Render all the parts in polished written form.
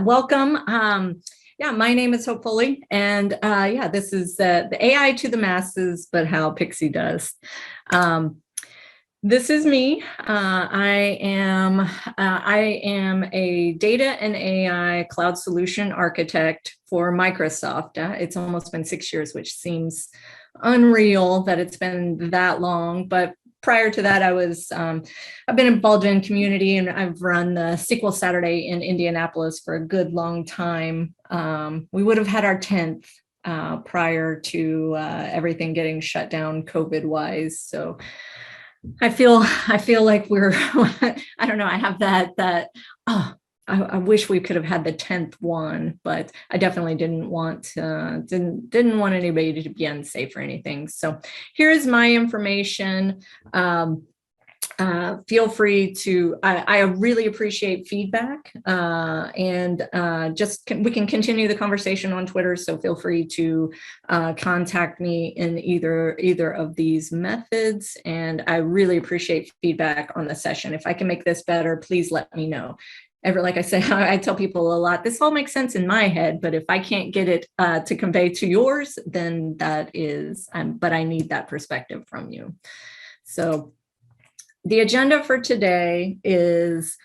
welcome. My name is Foley, and this is the AI to the masses, but how Pixie does. This is me. I am a data and AI cloud solution architect for Microsoft. It's almost been 6 years, which seems unreal that it's been that long, but prior to that, I've been involved in community, and I've run the SQLSaturday in Indianapolis for a good long time. We would have had our 10th prior to everything getting shut down COVID-wise. So I feel like we're, I don't know, I have I wish we could have had the 10th one, but I definitely didn't want anybody to be unsafe or anything. So here's my information. Feel free to, I really appreciate feedback, and we can continue the conversation on Twitter. So feel free to contact me in either of these methods. And I really appreciate feedback on the session. If I can make this better, please let me know. Like I said, I tell people a lot, this all makes sense in my head, but if I can't get it to convey to yours, then but I need that perspective from you. So the agenda for today is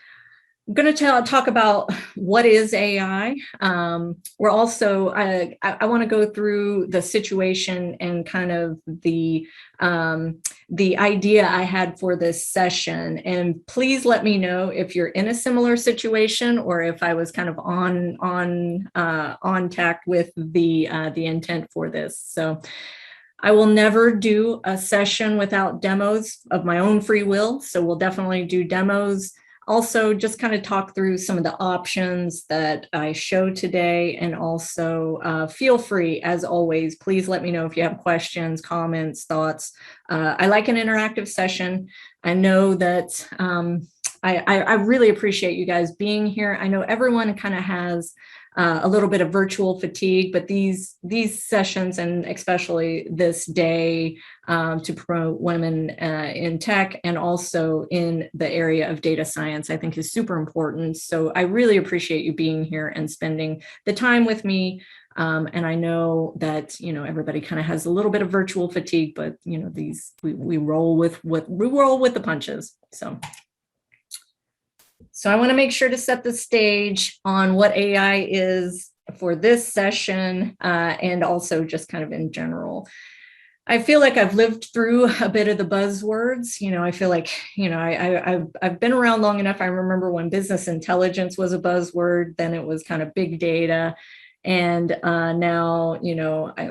I'm going to talk about what is AI. We're also, I want to go through the situation and kind of the idea I had for this session. And please let me know if you're in a similar situation or if I was kind of on tact with the intent for this. So I will never do a session without demos of my own free will. So we'll definitely do demos. Also, just kind of talk through some of the options that I showed today. And also feel free, as always, please let me know if you have questions, comments, thoughts. I like an interactive session. I know that I really appreciate you guys being here. I know everyone kind of has a little bit of virtual fatigue, but these sessions, and especially this day to promote women in tech and also in the area of data science, I think is super important. So I really appreciate you being here and spending the time with me. And I know that, everybody kind of has a little bit of virtual fatigue, but, we roll with the punches. So I want to make sure to set the stage on what AI is for this session, and also just kind of in general. I feel like I've lived through a bit of the buzzwords. I feel like, I've been around long enough. I remember when business intelligence was a buzzword, then it was kind of big data. And now,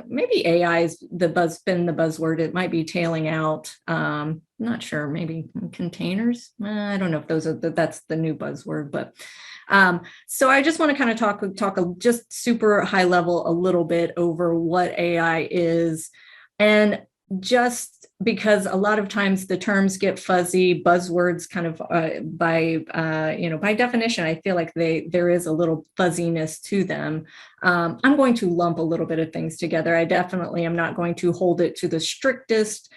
maybe AI is been the buzzword. It might be tailing out. Not sure, maybe containers. I don't know if that's the new buzzword, but so I just want to kind of talk just super high level a little bit over what AI is. And just because a lot of times the terms get fuzzy, buzzwords kind of by definition, I feel like there is a little fuzziness to them. I'm going to lump a little bit of things together. I definitely am not going to hold it to the strictest,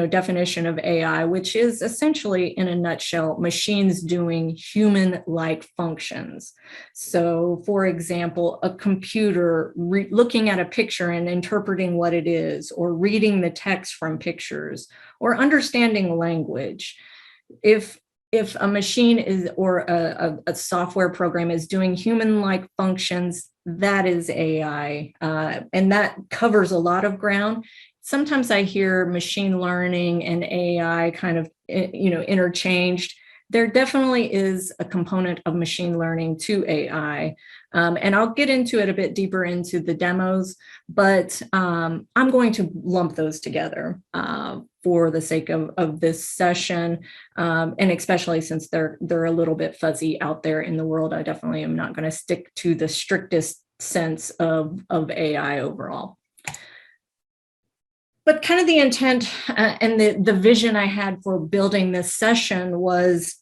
definition of AI, which is essentially, in a nutshell, machines doing human-like functions. So, for example, a computer looking at a picture and interpreting what it is, or reading the text from pictures, or understanding language. If a machine is, or a software program is doing human-like functions, that is AI, and that covers a lot of ground. Sometimes I hear machine learning and AI kind of, interchanged. There definitely is a component of machine learning to AI, and I'll get into it a bit deeper into the demos, but I'm going to lump those together for the sake of this session, and especially since they're a little bit fuzzy out there in the world. I definitely am not going to stick to the strictest sense of AI overall. But kind of the intent and the vision I had for building this session was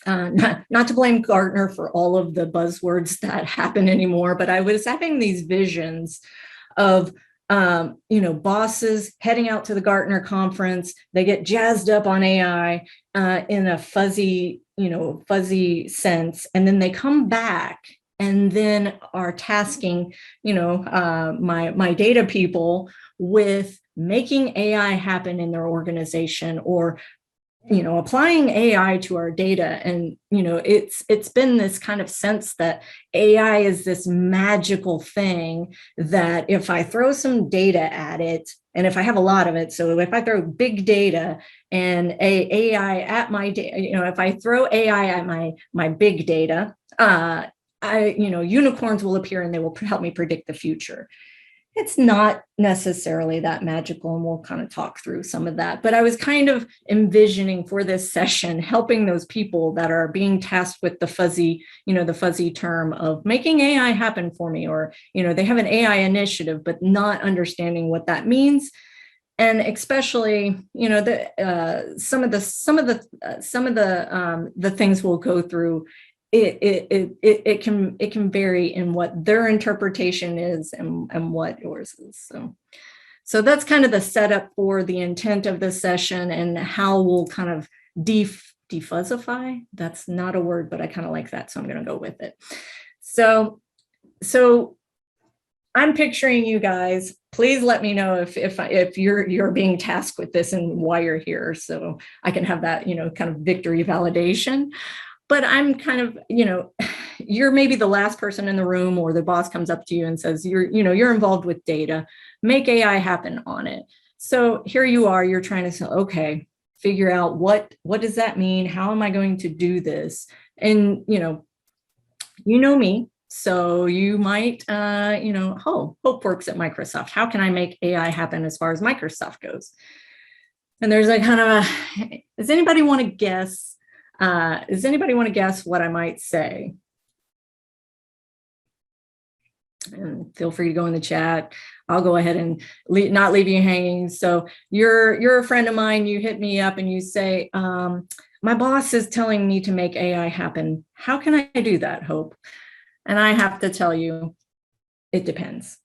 not to blame Gartner for all of the buzzwords that happen anymore, but I was having these visions of bosses heading out to the Gartner conference. They get jazzed up on AI in a fuzzy sense, and then they come back and then are tasking, my data people with making AI happen in their organization, or applying AI to our data. And it's been this kind of sense that AI is this magical thing that if I throw some data at it, and if I have a lot of it, so if I throw big data and AI at my data, if I throw AI at my big data, unicorns will appear and they will help me predict the future. It's not necessarily that magical, and we'll kind of talk through some of that. But I was kind of envisioning for this session, helping those people that are being tasked with the fuzzy term of making AI happen for me, or, they have an AI initiative, but not understanding what that means. And especially, some of the things we'll go through, it can vary in what their interpretation is and what yours is. So that's kind of the setup for the intent of this session, and how we'll kind of defuzzify. That's not a word, but I kind of like that, so I'm going to go with it. So I'm picturing you guys. Please let me know if you're being tasked with this and why you're here, so I can have that kind of victory validation. But I'm kind of, you're maybe the last person in the room, or the boss comes up to you and says, you're involved with data, make AI happen on it. So here you are, you're trying to say, okay, figure out what does that mean? How am I going to do this? And, you know me, so you might, Hope works at Microsoft. How can I make AI happen as far as Microsoft goes? And there's a kind of does anybody want to guess? Does anybody want to guess what I might say? And feel free to go in the chat. I'll go ahead and not leave you hanging. So you're a friend of mine. You hit me up and you say, my boss is telling me to make AI happen. How can I do that, Hope? And I have to tell you, it depends.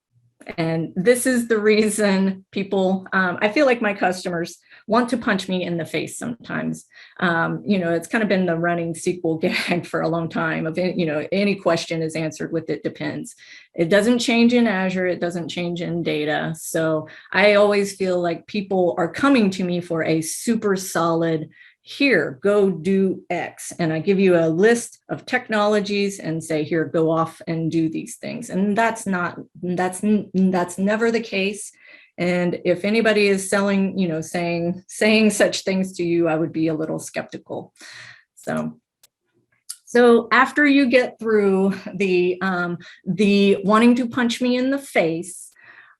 And this is the reason people, I feel like my customers want to punch me in the face sometimes. It's kind of been the running SQL gag for a long time of, any question is answered with it depends. It doesn't change in Azure. It doesn't change in data. So I always feel like people are coming to me for a super solid, here, go do X. And I give you a list of technologies and say, here, go off and do these things. And that's never the case. And if anybody is selling, saying such things to you, I would be a little skeptical. So after you get through the wanting to punch me in the face,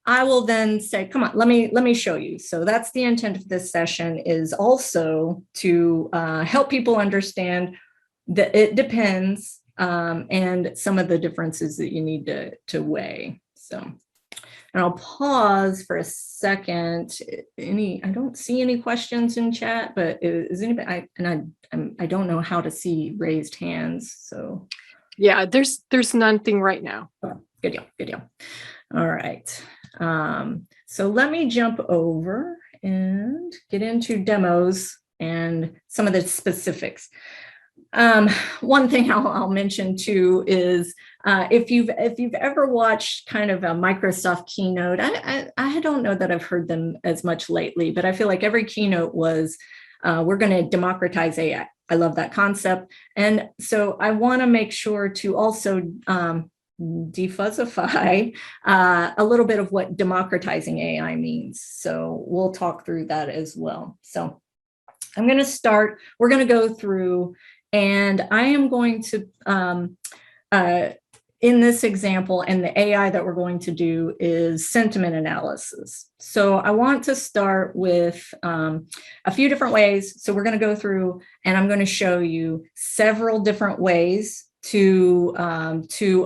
I will then say, come on, let me show you. So that's the intent of this session, is also to help people understand that it depends, and some of the differences that you need to weigh. So, and I'll pause for a second. I don't see any questions in chat, but is anybody? I don't know how to see raised hands. So yeah, there's nothing right now. Oh, good deal. All right. So let me jump over and get into demos and some of the specifics. One thing I'll mention too is if you've ever watched kind of a Microsoft keynote, I don't know that I've heard them as much lately, but I feel like every keynote was we're going to democratize AI. I love that concept, and so I want to make sure to also defuzzify a little bit of what democratizing AI means. So we'll talk through that as well. So I'm going to start. We're going to go through, and I am going to, in this example, and the AI that we're going to do is sentiment analysis. So I want to start with a few different ways. So we're going to go through, and I'm going to show you several different ways to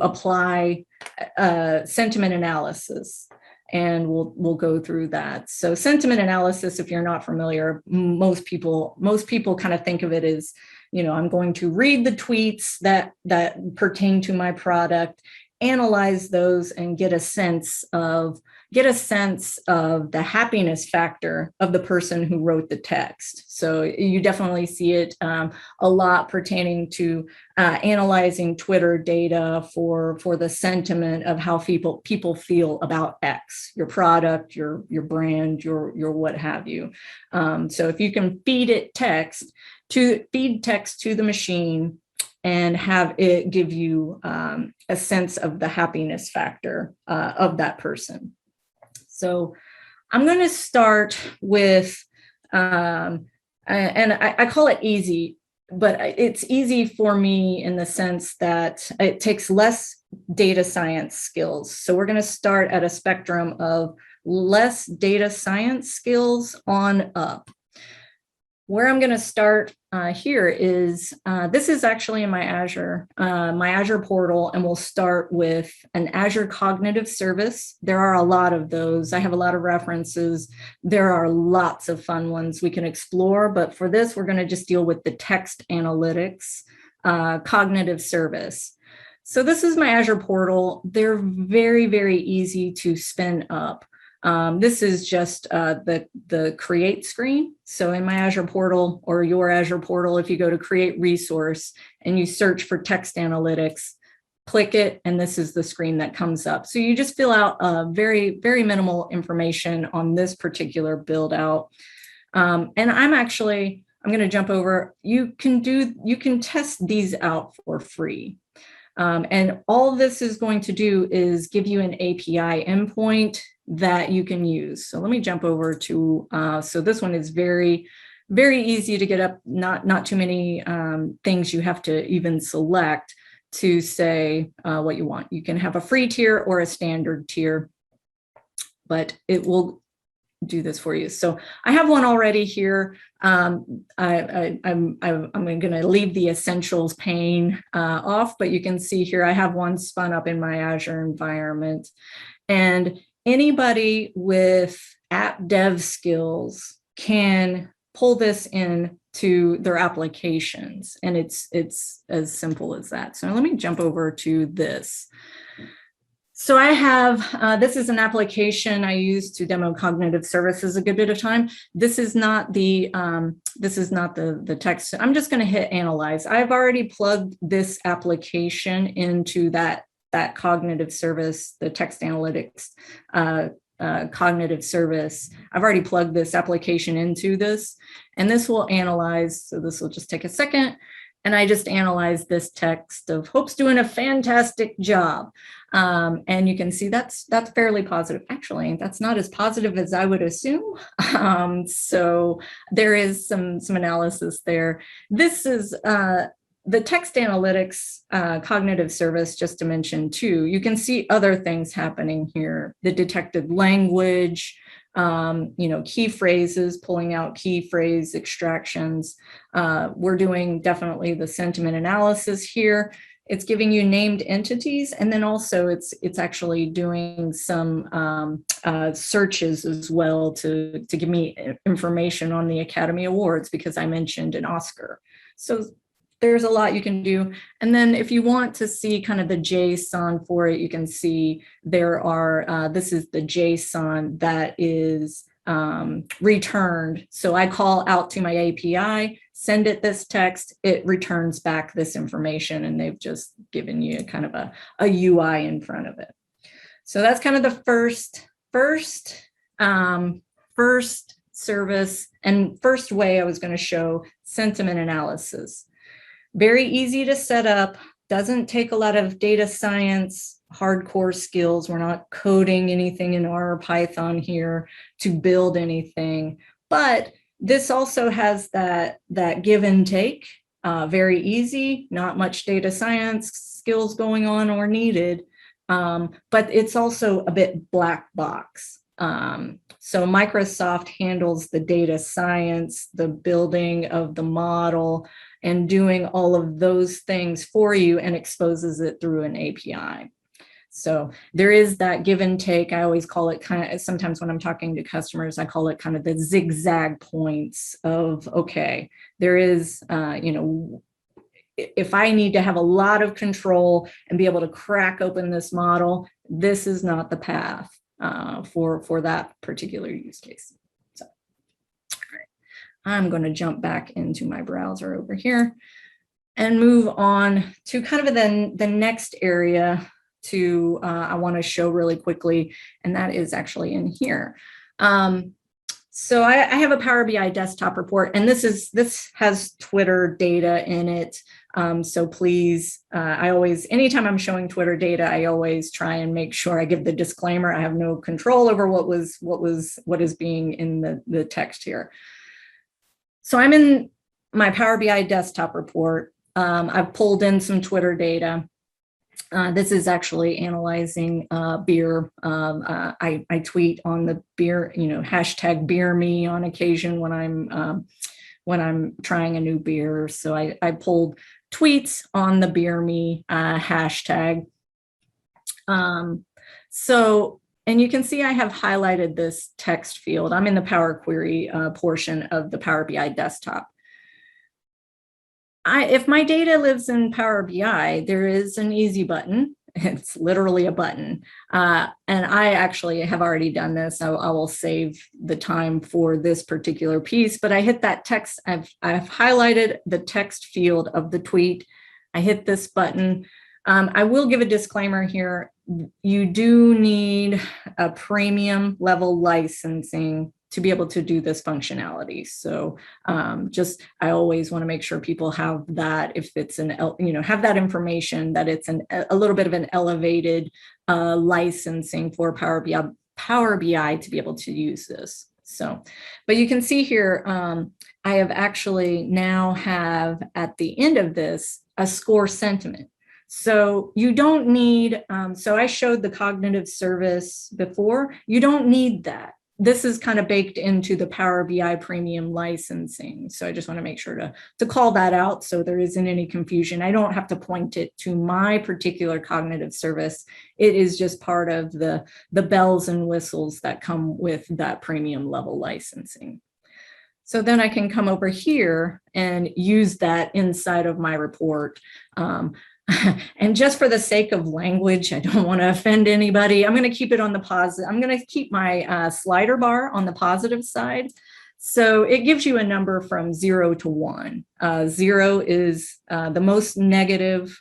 apply sentiment analysis, and we'll go through that. So sentiment analysis, if you're not familiar, most people kind of think of it as, I'm going to read the tweets that pertain to my product, analyze those, and get a sense of, get a sense of the happiness factor of the person who wrote the text. So you definitely see it a lot pertaining to analyzing Twitter data for the sentiment of how people feel about X, your product, your brand, your what have you. So if you can feed text to the machine and have it give you a sense of the happiness factor of that person. So I'm going to start with, and I call it easy, but it's easy for me in the sense that it takes less data science skills. So we're going to start at a spectrum of less data science skills on up. Where I'm going to start here is, this is actually in my Azure portal, and we'll start with an Azure Cognitive Service. There are a lot of those. I have a lot of references. There are lots of fun ones we can explore, but for this, we're going to just deal with the text analytics cognitive service. So this is my Azure portal. They're very, very easy to spin up. This is just the create screen. So in my Azure portal or your Azure portal, if you go to create resource and you search for text analytics, click it, and this is the screen that comes up. So you just fill out very, very minimal information on this particular build out. And I'm going to jump over. You can test these out for free. And all this is going to do is give you an API endpoint that you can use. So let me jump over to, so this one is very, very easy to get up, not too many things you have to even select to say what you want. You can have a free tier or a standard tier, but it will do this for you. So I have one already here. I'm going to leave the essentials pane off, but you can see here I have one spun up in my Azure environment. And anybody with app dev skills can pull this in to their applications, and it's as simple as that. So let me jump over to this. So I have, this is an application I use to demo cognitive services a good bit of time. This is not the text. I'm just going to hit analyze. I've already plugged this application into that cognitive service, the text analytics cognitive service. I've already plugged this application into this, and this will analyze. So this will just take a second. And I just analyzed this text of Hope's doing a fantastic job. And you can see that's fairly positive. Actually, that's not as positive as I would assume. So there is some analysis there. This is the text analytics cognitive service, just to mention too. You can see other things happening here. The detected language, key phrases, pulling out key phrase extractions. We're doing definitely the sentiment analysis here. It's giving you named entities, and then also it's actually doing some searches as well to give me information on the Academy Awards, because I mentioned an Oscar. So there's a lot you can do. And then if you want to see kind of the JSON for it, you can see there are, this is the JSON that is returned. So I call out to my API, send it this text, it returns back this information, and they've just given you kind of a UI in front of it. So that's kind of the first service and first way I was going to show sentiment analysis. Very easy to set up, doesn't take a lot of data science, hardcore skills. We're not coding anything in R or Python here to build anything, but this also has that give and take, very easy, not much data science skills going on or needed, but it's also a bit black box. So Microsoft handles the data science, the building of the model, and doing all of those things for you, and exposes it through an API. So there is that give and take. I always call it kind of, sometimes when I'm talking to customers, I call it kind of the zigzag points of, okay, there is, if I need to have a lot of control and be able to crack open this model, this is not the path. for that particular use case. So, all right. I'm going to jump back into my browser over here and move on to kind of the next area to I want to show really quickly, and that is actually in here. So I have a Power BI desktop report, and this has Twitter data in it. So please, anytime I'm showing Twitter data, I always try and make sure I give the disclaimer. I have no control over what is being in the text here. So I'm in my Power BI desktop report. I've pulled in some Twitter data. This is actually analyzing beer. I tweet on the beer, hashtag beer me on occasion when I'm trying a new beer. So I pulled tweets on the beer me hashtag. And you can see I have highlighted this text field. I'm in the Power Query portion of the Power BI desktop. If my data lives in Power BI, there is an easy button. It's literally a button. And I actually have already done this. I will save the time for this particular piece, but I hit that text. I've highlighted the text field of the tweet. I hit this button. I will give a disclaimer here. You do need a premium level licensing to be able to do this functionality. So I always want to make sure people have that, if it's have that information, that it's a little bit of an elevated licensing for Power BI to be able to use this. So, but you can see here, I have actually now have at the end of this, a score sentiment. So you don't need, so I showed the cognitive service before, you don't need that. This is kind of baked into the Power BI premium licensing. So I just want to make sure to call that out so there isn't any confusion. I don't have to point it to my particular cognitive service. It is just part of the bells and whistles that come with that premium level licensing. So then I can come over here and use that inside of my report. And just for the sake of language, I don't want to offend anybody. I'm going to keep it on the positive. I'm going to keep my slider bar on the positive side. So it gives you a number from 0 to 1. 0 is the most negative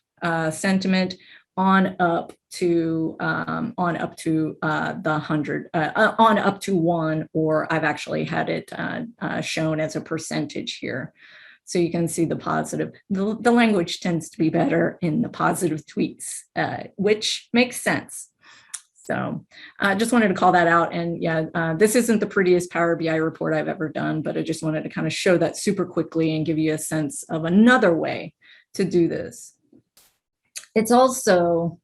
sentiment on up to the 100, on up to 1, or I've actually had it shown as a percentage here. So you can see the positive. The language tends to be better in the positive tweets, which makes sense. So I just wanted to call that out. And yeah, this isn't the prettiest Power BI report I've ever done, but I just wanted to kind of show that super quickly and give you a sense of another way to do this. It's also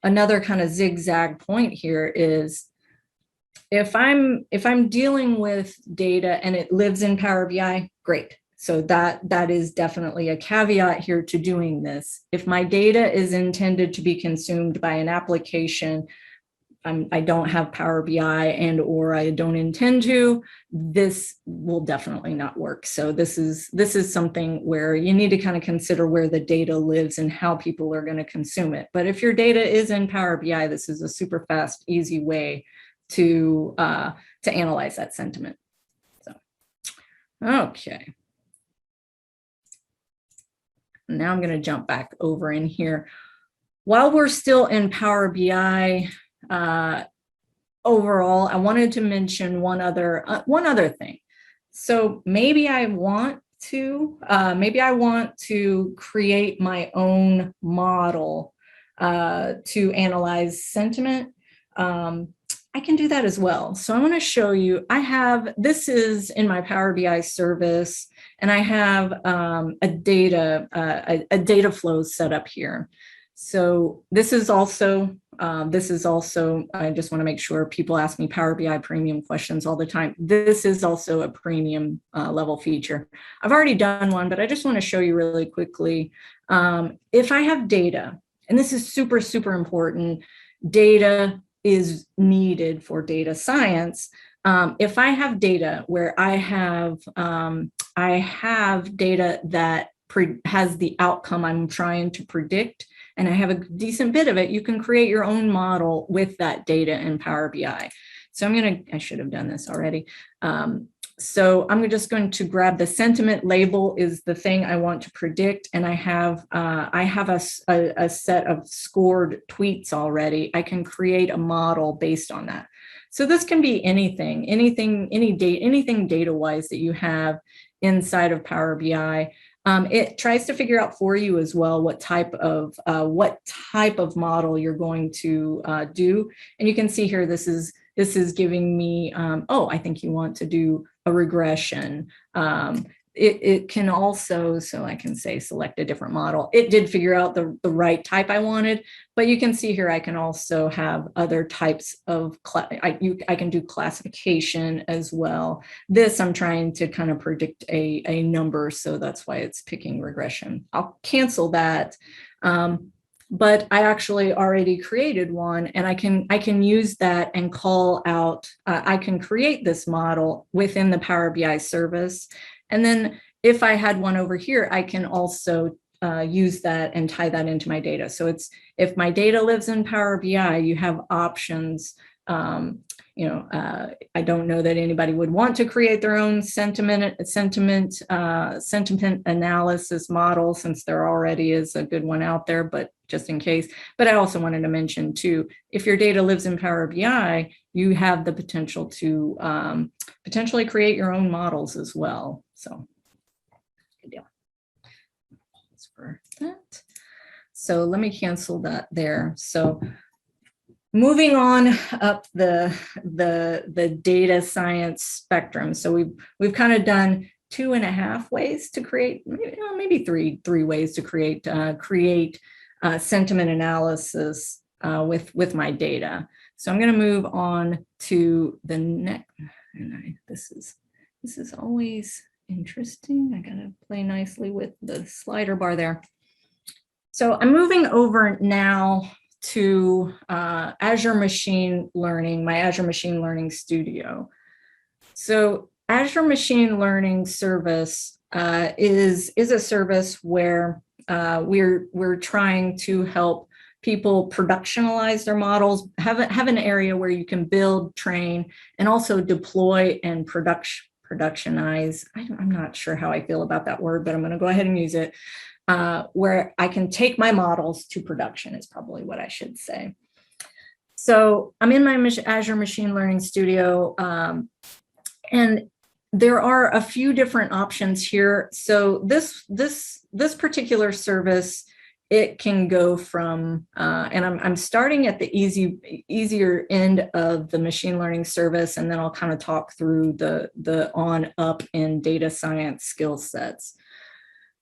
another kind of zigzag point here is if I'm dealing with data and it lives in Power BI, great. So that is definitely a caveat here to doing this. If my data is intended to be consumed by an application, I don't have Power BI or I don't intend to, this will definitely not work. So this is something where you need to kind of consider where the data lives and how people are going to consume it. But if your data is in Power BI, this is a super fast, easy way to analyze that sentiment. So, okay. Now I'm going to jump back over in here. While we're still in Power BI, overall, I wanted to mention one other thing. So maybe I want to create my own model to analyze sentiment. I can do that as well. So I want to show you, this is in my Power BI service, and I have a data flow set up here. So this is also, I just want to make sure people ask me Power BI premium questions all the time. This is also a premium level feature. I've already done one, but I just want to show you really quickly. If I have data, and this is super, super important, data is needed for data science. If I have data where I have data that has the outcome I'm trying to predict, and I have a decent bit of it, you can create your own model with that data in Power BI. So I should have done this already. So I'm just going to grab the sentiment label is the thing I want to predict. And I have a set of scored tweets already. I can create a model based on that. So this can be anything data-wise that you have inside of Power BI. It tries to figure out for you as well what type of model you're going to do. And you can see here, this is giving me, I think you want to do a regression. It can also, so I can say select a different model. It did figure out the right type I wanted, but you can see here I can also have other types of, I can do classification as well. This I'm trying to kind of predict a number, so that's why it's picking regression. I'll cancel that. But I actually already created one, and I can use that and call out, I can create this model within the Power BI service. And then if I had one over here, I can also use that and tie that into my data. So it's, if my data lives in Power BI, you have options. I don't know that anybody would want to create their own sentiment analysis model, since there already is a good one out there, but just in case. But I also wanted to mention too, if your data lives in Power BI, you have the potential to potentially create your own models as well. So good deal. That's for that. So let me cancel that there. So moving on up the data science spectrum. So we've kind of done 2.5 ways to create, maybe three ways to create sentiment analysis with my data. So I'm going to move on to the next. And this is always interesting. I got to play nicely with the slider bar there. So I'm moving over now to Azure Machine Learning, my Azure Machine Learning Studio. So Azure Machine Learning Service is a service where we're trying to help people productionalize their models, have an area where you can build, train, and also deploy and productionize. I'm not sure how I feel about that word, but I'm going to go ahead and use it. Where I can take my models to production is probably what I should say. So I'm in my Azure Machine Learning Studio, and there are a few different options here. So this particular service, it can go from, and I'm starting at the easier end of the machine learning service, and then I'll kind of talk through the on up in data science skill sets.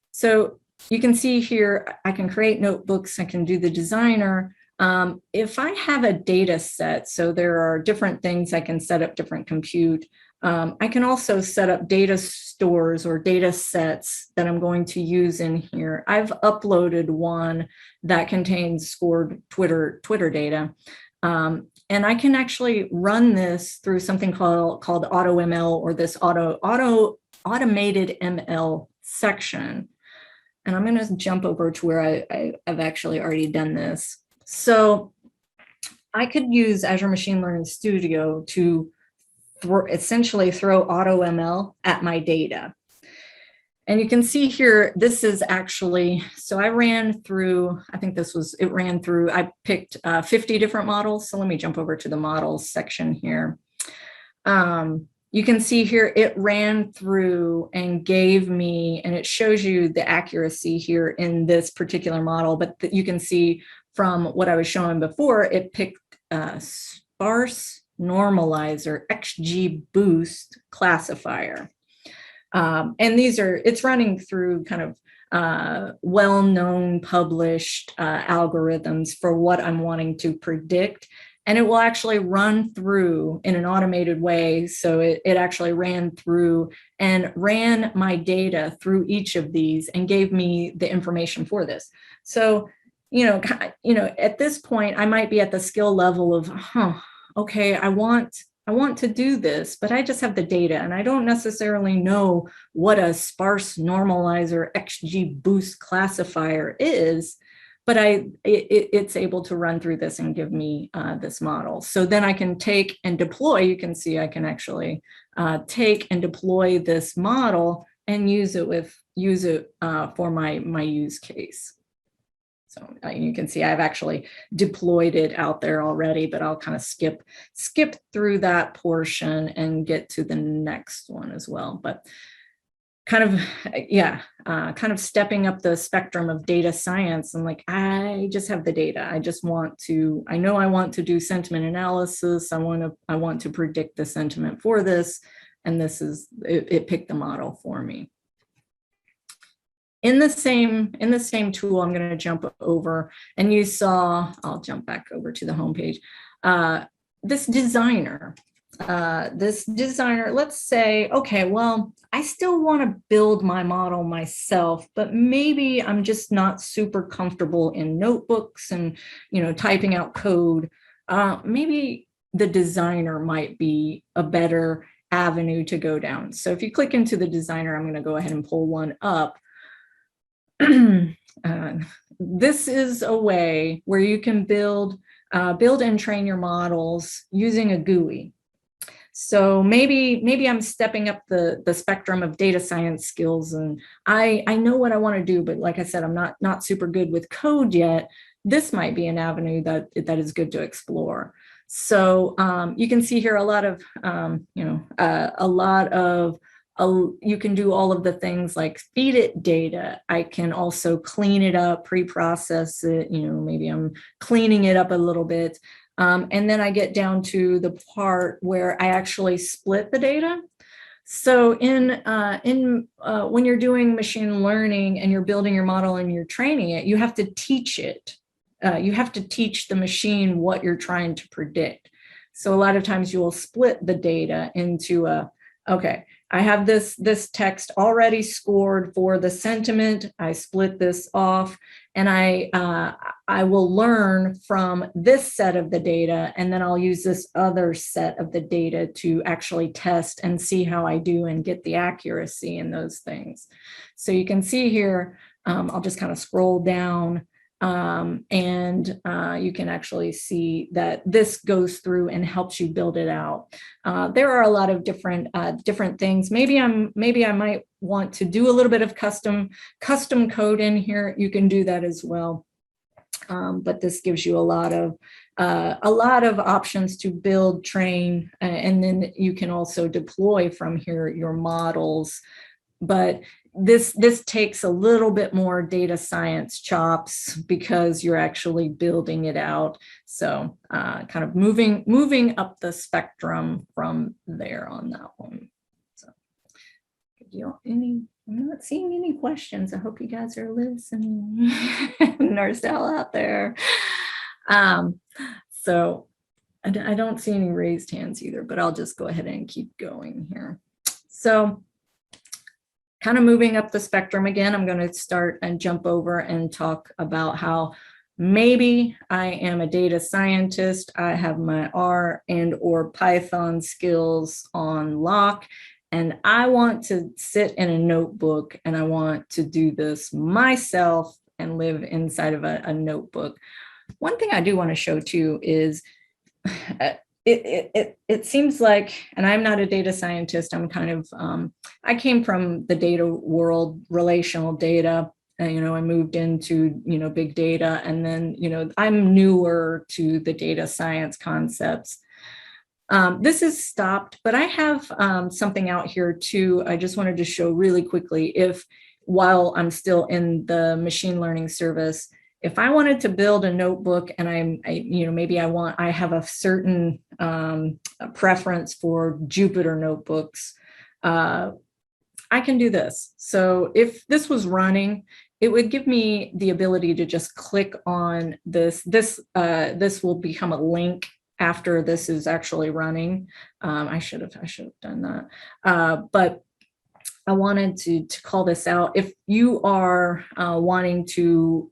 So you can see here, I can create notebooks, I can do the designer. If I have a data set, so there are different things I can set up, different compute. I can also set up data stores or data sets that I'm going to use in here. I've uploaded one that contains scored Twitter data. And I can actually run this through something called AutoML, or this automated ML section. And I'm going to jump over to where I've actually already done this. So I could use Azure Machine Learning Studio to essentially throw AutoML at my data. And you can see here, this is actually, so I ran through, I think I picked 50 different models. So let me jump over to the models section here. You can see here, it ran through and gave me, and it shows you the accuracy here in this particular model, but you can see from what I was showing before, it picked sparse normalizer XGBoost classifier. And it's running through kind of well-known published algorithms for what I'm wanting to predict. And it will actually run through in an automated way. So it actually ran through and ran my data through each of these and gave me the information for this. So, at this point, I might be at the skill level of, okay, I want I want to do this, but I just have the data and I don't necessarily know what a sparse normalizer XGBoost classifier is, but it's able to run through this and give me this model. So then I can take and deploy. You can see I can actually take and deploy this model and use it for my use case. So you can see I've actually deployed it out there already, but I'll kind of skip through that portion and get to the next one as well. But kind of stepping up the spectrum of data science. And like, I just have the data. I know I want to do sentiment analysis. I want to predict the sentiment for this. And it picked the model for me. In the same tool, I'm going to jump over, and you saw, I'll jump back over to the homepage. This designer, let's say, okay, well, I still want to build my model myself, but maybe I'm just not super comfortable in notebooks and, typing out code. Maybe the designer might be a better avenue to go down. So if you click into the designer, I'm going to go ahead and pull one up. This is a way where you can build and train your models using a GUI. So maybe I'm stepping up the spectrum of data science skills, and I know what I want to do, but like I said, I'm not super good with code yet. This might be an avenue that is good to explore. So you can see here a lot of you can do all of the things like feed it data. I can also clean it up, pre-process it. Maybe I'm cleaning it up a little bit. And then I get down to the part where I actually split the data. So when you're doing machine learning and you're building your model and you're training it, you have to teach it. You have to teach the machine what you're trying to predict. So a lot of times you will split the data into okay, I have this text already scored for the sentiment. I split this off, and I will learn from this set of the data, and then I'll use this other set of the data to actually test and see how I do and get the accuracy in those things. So you can see here, I'll just kind of scroll down. And you can actually see that this goes through and helps you build it out. There are a lot of different things. Maybe I might want to do a little bit of custom code in here. You can do that as well. But this gives you a lot of options to build, train, and then you can also deploy from here your models. But this takes a little bit more data science chops because you're actually building it out. So kind of moving up the spectrum from there on that one. So I'm not seeing any questions. I hope you guys are listening. Nurse Al out there. So I don't see any raised hands either, but I'll just go ahead and keep going here. So kind of moving up the spectrum again, I'm going to start and jump over and talk about how maybe I am a data scientist. I have my R and/or Python skills on lock, and I want to sit in a notebook and I want to do this myself and live inside of a notebook. One thing I do want to show too is it seems like, and I'm not a data scientist, I'm kind of, I came from the data world, relational data, I moved into, big data, and then, I'm newer to the data science concepts. This is stopped, but I have something out here too. I just wanted to show really quickly while I'm still in the machine learning service, if I wanted to build a notebook and I have a certain preference for Jupyter notebooks, I can do this. So if this was running, it would give me the ability to just click on this. This will become a link after this is actually running. I should have done that. But I wanted to call this out. If you are wanting to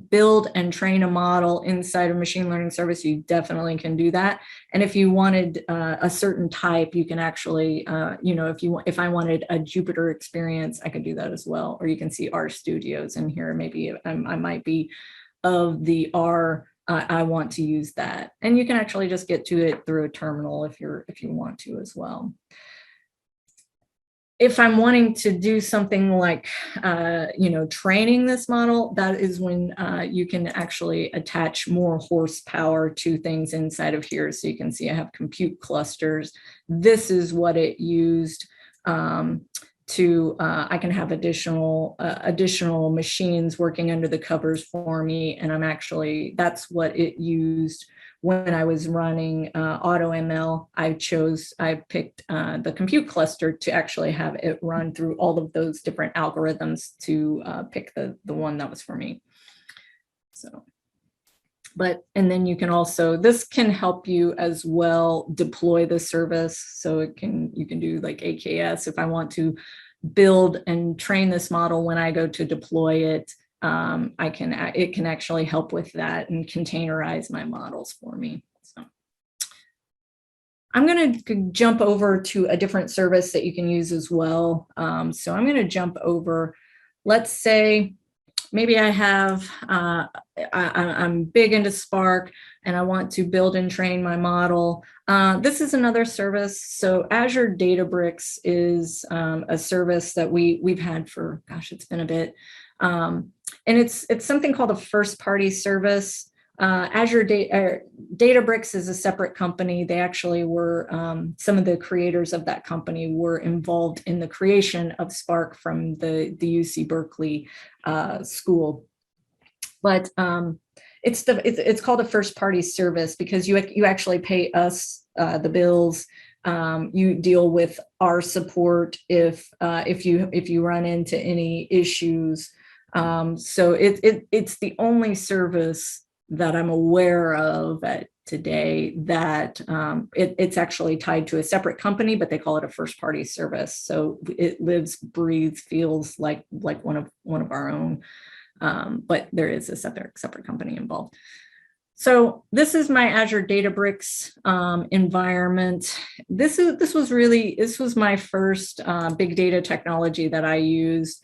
build and train a model inside a machine learning service, you definitely can do that. And if you wanted a certain type, you can actually, if I wanted a Jupyter experience, I could do that as well. Or you can see R studios in here. Maybe I might be of the R. I want to use that, and you can actually just get to it through a terminal if you want to as well. If I'm wanting to do something like, training this model, that is when you can actually attach more horsepower to things inside of here. So you can see I have compute clusters. This is what it used I can have additional machines working under the covers for me. And that's what it used when I was running AutoML. I picked the compute cluster to actually have it run through all of those different algorithms to pick the one that was for me. So, and then you can also, this can help you as well deploy the service. So you can do like AKS if I want to build and train this model. When I go to deploy it, it can actually help with that and containerize my models for me. So I'm going to jump over to a different service that you can use as well. So I'm going to jump over, let's say, maybe I have, I'm big into Spark and I want to build and train my model. This is another service. So Azure Databricks is a service that we've had for, gosh, it's been a bit. And it's something called a first party service. Azure Databricks is a separate company. They actually were, some of the creators of that company were involved in the creation of Spark from the UC Berkeley school. But it's called a first party service because you actually pay us the bills. You deal with our support if you run into any issues. So it's the only service that I'm aware of today that it's actually tied to a separate company, but they call it a first party service. So it lives, breathes, feels like one of our own, but there is a separate company involved. So this is my Azure Databricks environment. This was my first big data technology that I used.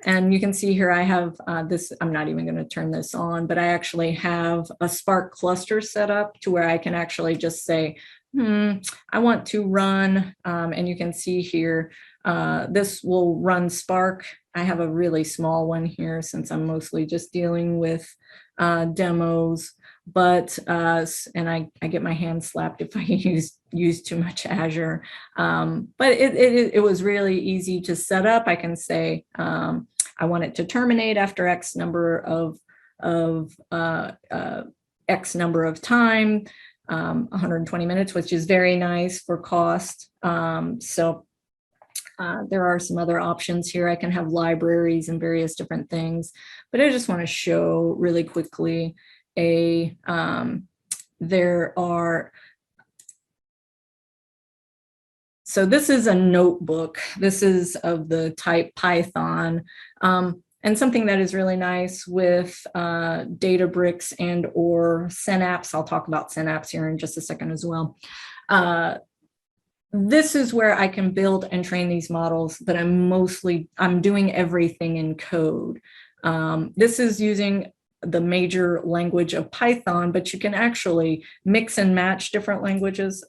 And you can see here I have this, I'm not even going to turn this on, but I actually have a Spark cluster set up to where I can actually just say, I want to run, and you can see here, this will run Spark. I have a really small one here since I'm mostly just dealing with demos, but, and I get my hand slapped if I use too much Azure, but it was really easy to set up. I can say, I want it to terminate after X number of X number of time, 120 minutes, which is very nice for cost. So there are some other options here. I can have libraries and various different things, but I just want to show really quickly so this is a notebook. This is of the type Python. And something that is really nice with Databricks and or Synapse. I'll talk about Synapse here in just a second as well. This is where I can build and train these models, but I'm doing everything in code. This is using the major language of Python, but you can actually mix and match different languages.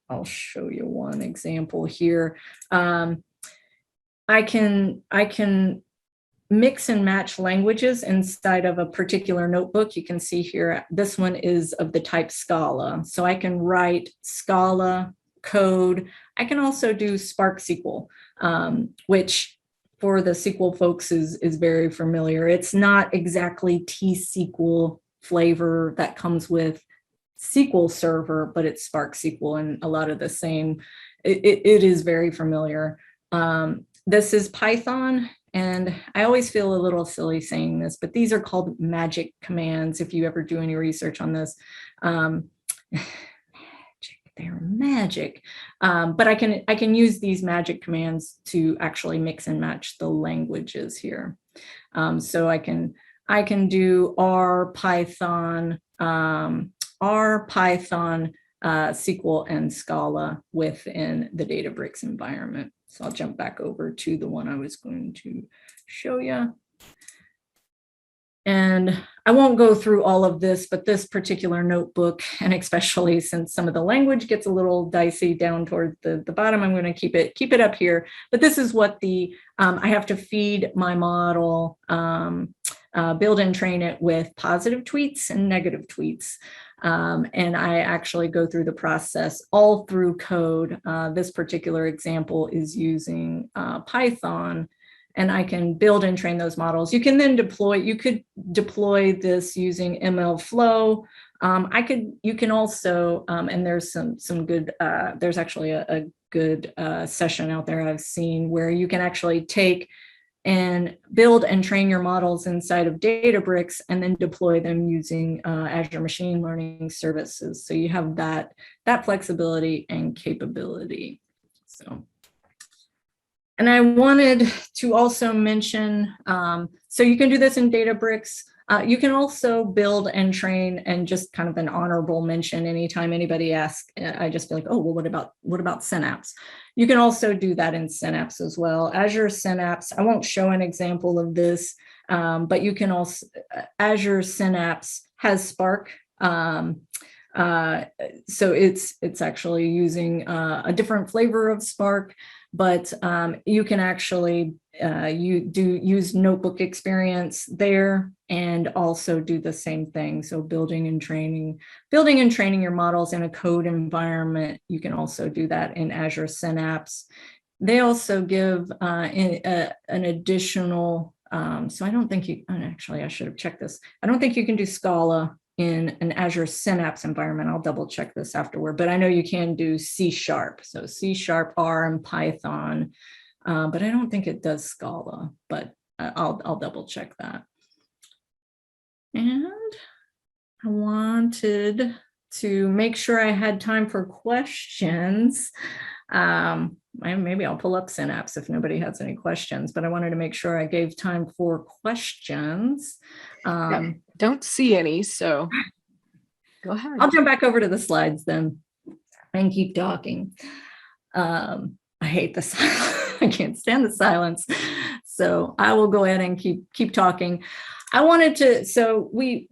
I'll show you one example here. I can mix and match languages inside of a particular notebook. You can see here, this one is of the type Scala. So I can write Scala code. I can also do Spark SQL, which for the SQL folks is very familiar. It's not exactly T-SQL flavor that comes with SQL Server, but it's Spark SQL and a lot of the same. It is very familiar. This is Python, and I always feel a little silly saying this, but these are called magic commands. If you ever do any research on this, they're magic, but I can use these magic commands to actually mix and match the languages here. So I can I can do R, Python, SQL, and Scala within the Databricks environment. So I'll jump back over to the one I was going to show you. And I won't go through all of this, but this particular notebook, and especially since some of the language gets a little dicey down toward the bottom, I'm going to keep it up here. But this is what I have to feed my model, build and train it with positive tweets and negative tweets. And I actually go through the process all through code. This particular example is using Python, and I can build and train those models. You can then you could deploy this using MLflow. You can also, and there's some good, there's actually a good session out there I've seen where you can actually take and build and train your models inside of Databricks and then deploy them using Azure Machine Learning Services. So you have that flexibility and capability. And I wanted to also mention, so you can do this in Databricks. You can also build and train, and just kind of an honorable mention anytime anybody asks, I just feel like, oh, well, what about Synapse? You can also do that in Synapse as well. Azure Synapse, I won't show an example of this, but you can also, Azure Synapse has Spark. So it's actually using a different flavor of Spark, but you can actually use notebook experience there and also do the same thing. So building and training your models in a code environment. You can also do that in Azure Synapse. They also give an additional, so I don't think actually I should have checked this. I don't think you can do Scala in an Azure Synapse environment. I'll double check this afterward, but I know you can do C#. So C#, R, and Python, but I don't think it does Scala, but I'll double check that. And I wanted to make sure I had time for questions. Maybe I'll pull up Synapse if nobody has any questions, but I wanted to make sure I gave time for questions. Don't see any, so go ahead. I'll jump back over to the slides then and keep talking. I hate the silence. I can't stand the silence. So I will go ahead and keep talking. I wanted to, so we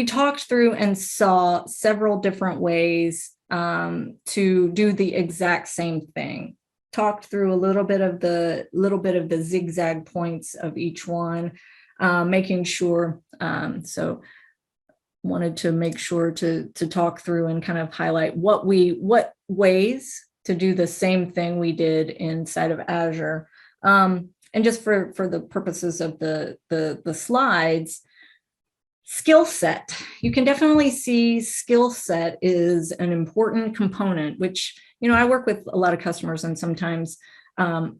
talked through and saw several different ways to do the exact same thing. Talked through a little bit of the zigzag points of each one, making sure. So wanted to make sure to talk through and kind of highlight what ways to do the same thing we did inside of Azure. And just for the purposes of the slides, skill set. You can definitely see skill set is an important component, which, I work with a lot of customers, and sometimes, I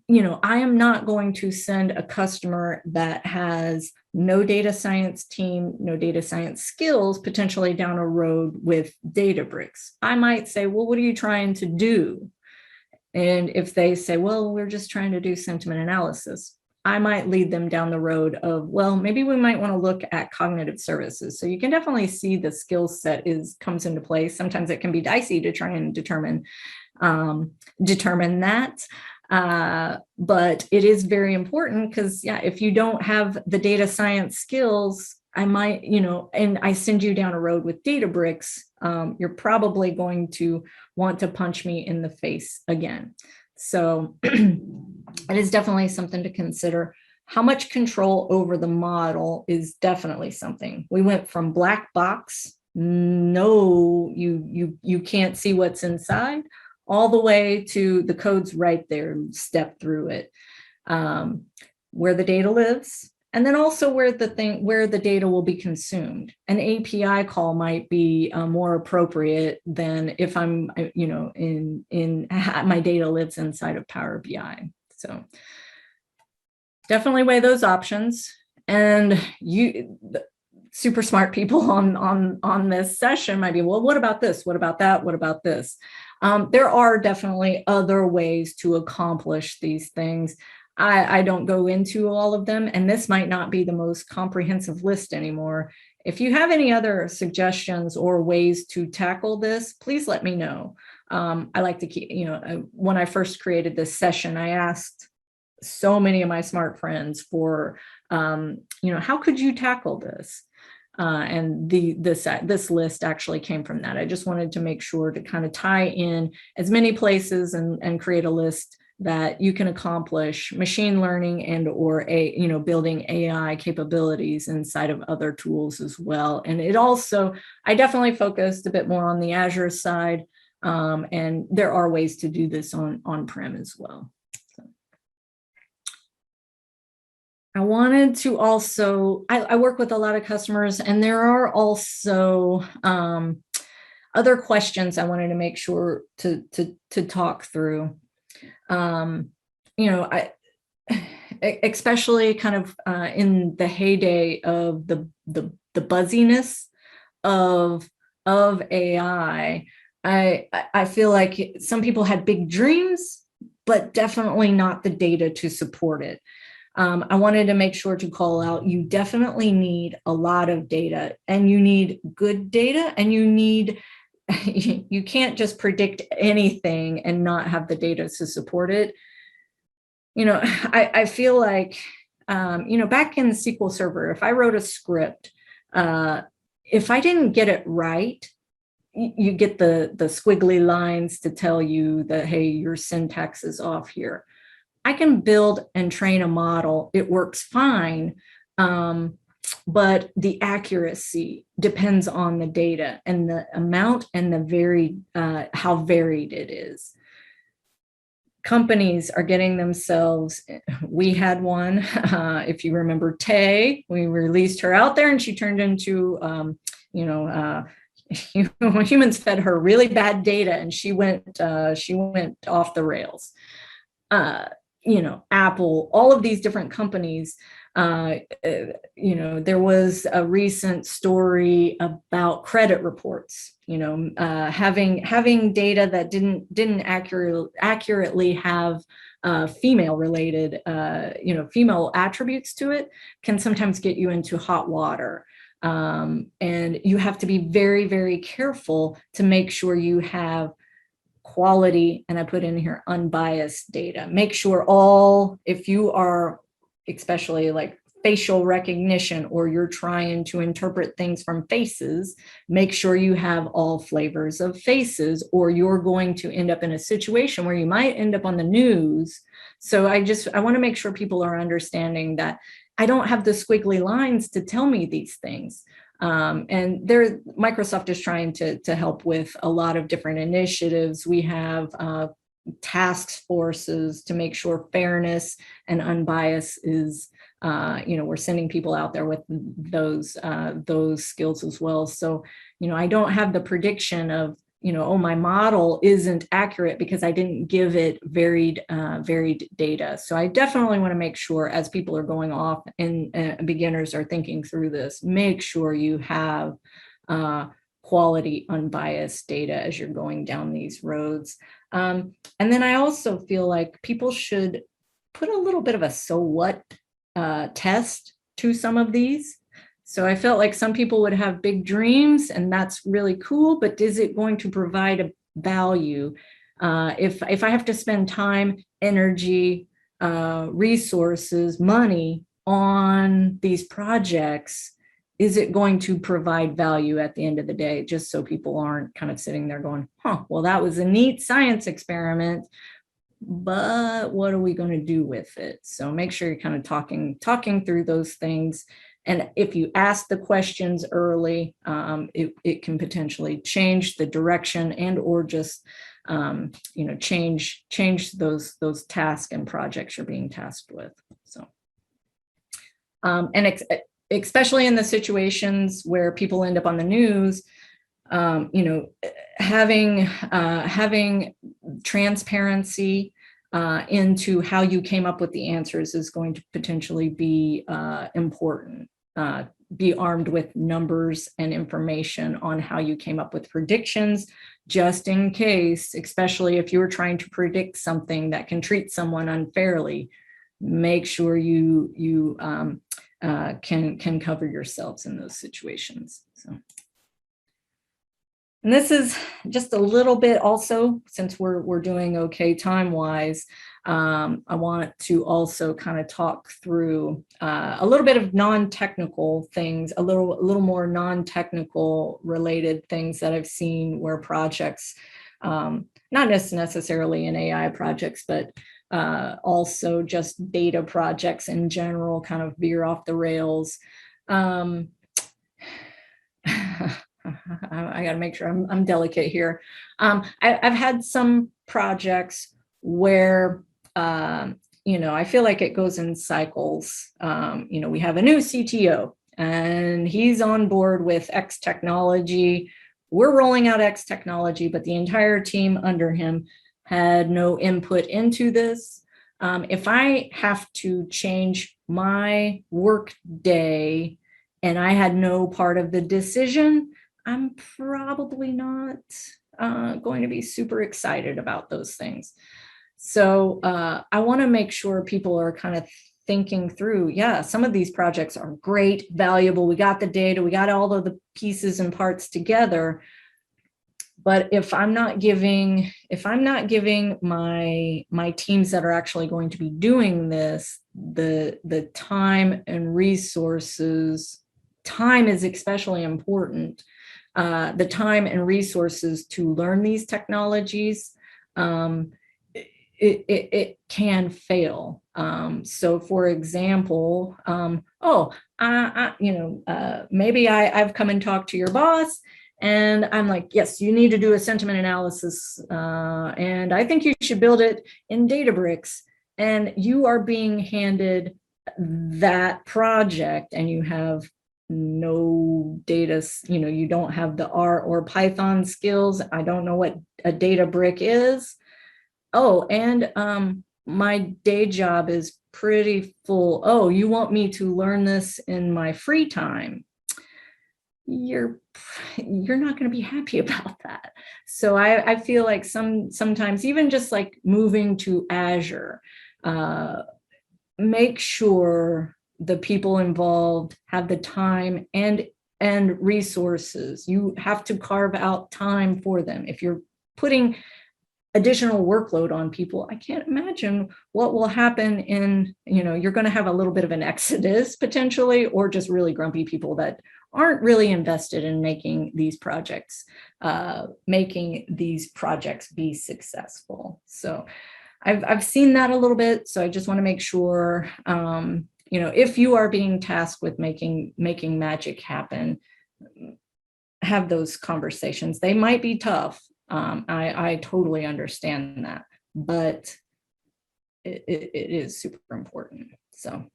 am not going to send a customer that has no data science team, no data science skills, potentially down a road with Databricks. I might say, well, what are you trying to do? And if they say, well, we're just trying to do sentiment analysis, I might lead them down the road of, well, maybe we might want to look at cognitive services. So you can definitely see the skill set comes into play. Sometimes it can be dicey to try and determine that. But it is very important because, if you don't have the data science skills, I might, and I send you down a road with Databricks, you're probably going to want to punch me in the face again. So it is definitely something to consider. How much control over the model is definitely something. We went from black box, no, you can't see what's inside, all the way to the code's right there, step through it, where the data lives, and then also where the data will be consumed. An API call might be more appropriate than if I'm, my data lives inside of Power BI. So definitely weigh those options. And super smart people on this session might be, well, what about this? What about that? What about this? There are definitely other ways to accomplish these things. I don't go into all of them, and this might not be the most comprehensive list anymore. If you have any other suggestions or ways to tackle this, please let me know. I like to keep, when I first created this session, I asked so many of my smart friends for, how could you tackle this? And this list actually came from that. I just wanted to make sure to kind of tie in as many places and create a list that you can accomplish machine learning and or building AI capabilities inside of other tools as well. And it also, I definitely focused a bit more on the Azure side, and there are ways to do this on-prem as well. So. I wanted to also, I work with a lot of customers, and there are also other questions I wanted to make sure to talk through. Especially kind of in the heyday of the buzziness of AI, I feel like some people had big dreams, but definitely not the data to support it. I wanted to make sure to call out, you definitely need a lot of data, and you need good data, and you can't just predict anything and not have the data to support it. I feel like, back in the SQL Server, if I wrote a script, if I didn't get it right, you get the squiggly lines to tell you that, hey, your syntax is off here. I can build and train a model. It works fine. But the accuracy depends on the data and the amount and how varied it is. Companies are getting themselves, we had one, if you remember Tay, we released her out there and she turned into, humans fed her really bad data and she went off the rails. Apple, all of these different companies, there was a recent story about credit reports, having data that didn't accurately have female attributes to it can sometimes get you into hot water. And you have to be very, very careful to make sure you have quality, and I put in here unbiased data. Make sure if you are, especially like facial recognition, or you're trying to interpret things from faces, make sure you have all flavors of faces, or you're going to end up in a situation where you might end up on the news. So I want to make sure people are understanding that I don't have the squiggly lines to tell me these things. And Microsoft is trying to help with a lot of different initiatives. We have task forces to make sure fairness and unbiased is, we're sending people out there with those skills as well. So, I don't have the prediction of, my model isn't accurate because I didn't give it varied data. So I definitely want to make sure, as people are going off and beginners are thinking through this, make sure you have quality, unbiased data as you're going down these roads. And then I also feel like people should put a little bit of a so what test to some of these. So I felt like some people would have big dreams, and that's really cool, but is it going to provide a value? If I have to spend time, energy, resources, money on these projects, is it going to provide value at the end of the day? Just so people aren't kind of sitting there going, well, that was a neat science experiment, but what are we going to do with it? So make sure you're kind of talking through those things. And if you ask the questions early, it can potentially change the direction and or just change those tasks and projects you're being tasked with. So, and especially in the situations where people end up on the news, having transparency into how you came up with the answers is going to potentially be important. Be armed with numbers and information on how you came up with predictions, just in case, especially if you're trying to predict something that can treat someone unfairly. make sure you can cover yourselves in those situations. So. And this is just a little bit also, since we're doing okay time-wise, I want to also kind of talk through a little bit of non-technical things, a little more non-technical related things that I've seen where projects, not necessarily in AI projects, but also just data projects in general kind of veer off the rails. I got to make sure I'm delicate here. I've had some projects where, I feel like it goes in cycles. We have a new CTO and he's on board with X technology. We're rolling out X technology, but the entire team under him had no input into this. If I have to change my work day and I had no part of the decision, I'm probably not going to be super excited about those things. So I want to make sure people are kind of thinking through, yeah, some of these projects are great, valuable. We got the data, we got all of the pieces and parts together. But if I'm not giving my teams that are actually going to be doing this the time and resources, time is especially important. The time and resources to learn these technologies, it can fail. So, for example, maybe I've come and talked to your boss, and I'm like, yes, you need to do a sentiment analysis, and I think you should build it in Databricks. And you are being handed that project, and you have no data, you don't have the R or Python skills. I don't know what a data brick is. Oh, and my day job is pretty full. Oh, you want me to learn this in my free time? You're not going to be happy about that. So I feel like sometimes even just like moving to Azure, make sure the people involved have the time and resources. You have to carve out time for them. If you're putting additional workload on people, I can't imagine what will happen you're going to have a little bit of an exodus potentially, or just really grumpy people that aren't really invested in making these projects be successful. So I've seen that a little bit. So I just want to make sure, if you are being tasked with making magic happen, have those conversations. They might be tough. I totally understand that, but it is super important. So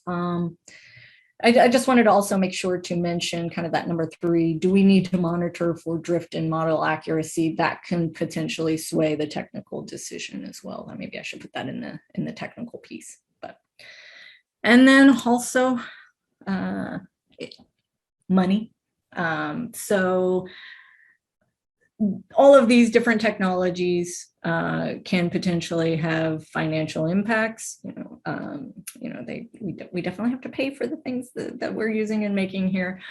I just wanted to also make sure to mention kind of that number 3, do we need to monitor for drift in model accuracy? That can potentially sway the technical decision as well. Maybe I should put that in the technical piece. And then also money. So all of these different technologies can potentially have financial impacts. We definitely have to pay for the things that we're using and making here.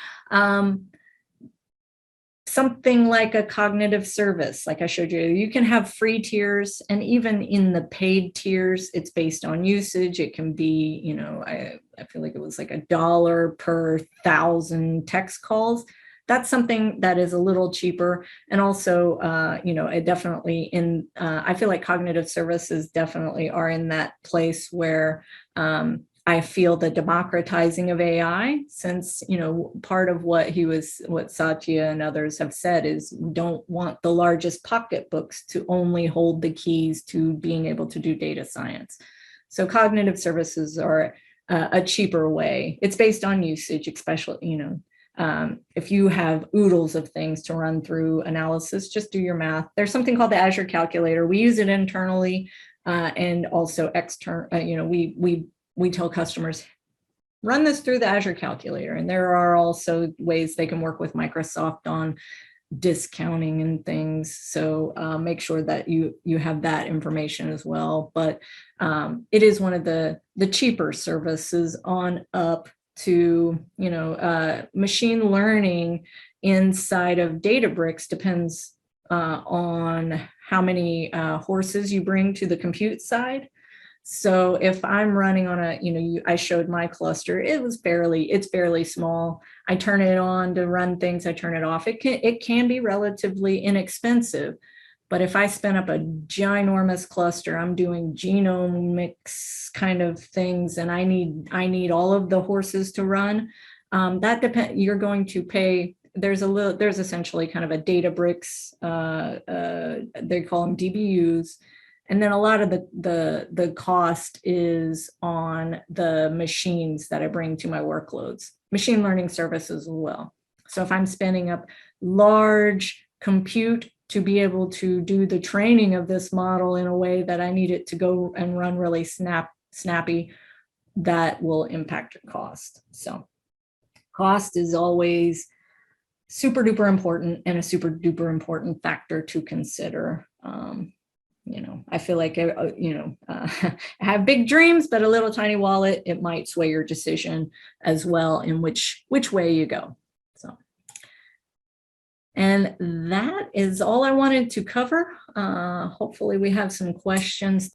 Something like a cognitive service, like I showed you, you can have free tiers, and even in the paid tiers, it's based on usage. It can be, I feel like it was like $1 per 1,000 text calls. That's something that is a little cheaper. And also, it definitely I feel like cognitive services definitely are in that place where I feel the democratizing of AI, since, part of what Satya and others have said is we don't want the largest pocketbooks to only hold the keys to being able to do data science. So cognitive services are a cheaper way. It's based on usage, especially, if you have oodles of things to run through analysis, just do your math. There's something called the Azure calculator. We use it internally and also external. We tell customers, run this through the Azure calculator. And there are also ways they can work with Microsoft on discounting and things. So make sure that you have that information as well. But it is one of the cheaper services on up to, machine learning inside of Databricks depends on how many horses you bring to the compute side. So if I'm running on I showed my cluster, it's fairly small. I turn it on to run things, I turn it off. It can be relatively inexpensive, but if I spin up a ginormous cluster, I'm doing genomics kind of things, and I need all of the horses to run. That depends. You're going to pay. There's essentially kind of a Databricks. They call them DBUs. And then a lot of the cost is on the machines that I bring to my workloads, machine learning services as well. So if I'm spinning up large compute to be able to do the training of this model in a way that I need it to go and run really snappy, that will impact your cost. So cost is always super duper important and a super duper important factor to consider. I feel like, I have big dreams, but a little tiny wallet, it might sway your decision as well in which way you go. So, and that is all I wanted to cover. Hopefully we have some questions